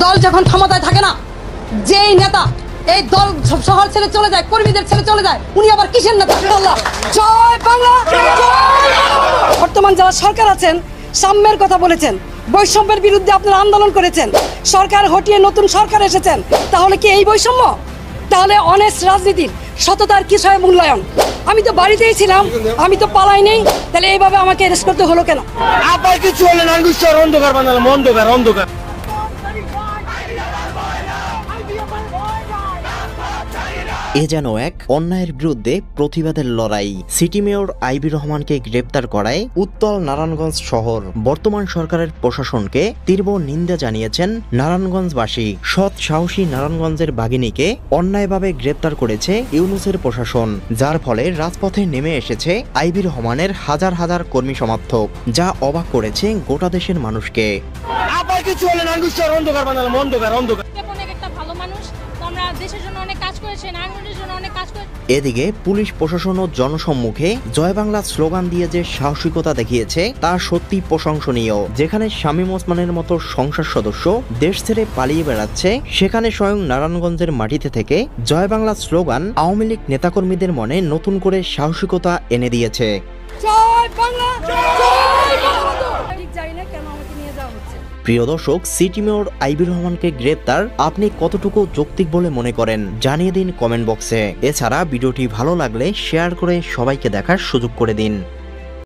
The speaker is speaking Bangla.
দল যখন ক্ষমতায় থাকে না, যেই নেতা এই দল শহর ছেড়ে চলে যায়, কর্মীদের ছেড়ে চলে যায়, উনি আবার কিসের নেতা? জয় বাংলা। বর্তমান যারা সরকার আছেন সাম্যের কথা বলেছেন, বৈষম্যের বিরুদ্ধে আপনারা আন্দোলন করেছেন, সরকার হটিয়ে নতুন সরকার এসেছেন, তাহলে কি এই বৈষম্য? তাহলে অনেস্ট রাজনীতির সততার কি হয় মূল্যায়ন? আমি তো বাড়িতেই ছিলাম, আমি তো পালাই নেই, তাহলে এইভাবে আমাকে অ্যারেস্ট করতে হলো কেন? আবার কিছু হলে নাঙ্গুশ্বর অন্ধকার বানালাম, অন্ধকার অন্ধকার। এ যেন এক অন্যায়ের বিরুদ্ধে প্রতিবাদের লড়াই। সিটি মেয়র আইবি রহমানকে গ্রেপ্তার করায় উত্তাল নারায়ণগঞ্জ শহর। বর্তমান সরকারের প্রশাসনকে তীব্র নিন্দা জানিয়েছেন নারায়ণগঞ্জবাসী। সৎ সাহসী নারায়ণগঞ্জের বাঘিনীকে অন্যায়ভাবে গ্রেপ্তার করেছে ইউনূসের প্রশাসন, যার ফলে রাজপথে নেমে এসেছে আইবি রহমানের হাজার হাজার কর্মী সমর্থক, যা অবাক করেছে গোটা দেশের মানুষকে। আবার কিছু হলে নাঙ্গুশ্বর অন্ধকার বানালাম, অন্ধকার অন্ধকার। এদিকে পুলিশ প্রশাসন ও জনসম্মুখে জয় বাংলা স্লোগান দিয়ে যে সাহসিকতা দেখিয়েছে তা সত্যি প্রশংসনীয়। যেখানে শামীম ওসমানের মতো সংসদ সদস্য দেশ ছেড়ে পালিয়ে বেড়াচ্ছে, সেখানে স্বয়ং নারায়ণগঞ্জের মাটিতে থেকে জয় বাংলা স্লোগান আওয়ামী লীগ নেতাকর্মীদের মনে নতুন করে সাহসিকতা এনে দিয়েছে। জয় বাংলা, জয় বাংলা। ঠিক জানি না কেন আমাকে নিয়ে যাওয়া হচ্ছে। প্রিয় দর্শক, সিটি মেয়র আইবি রহমানকে গ্রেপ্তার আপনি কতটুকু যৌক্তিক বলে মনে করেন জানিয়ে দিন কমেন্ট বক্সে। এছাড়া ভিডিওটি ভালো লাগলে শেয়ার করে সবাইকে দেখার সুযোগ করে দিন।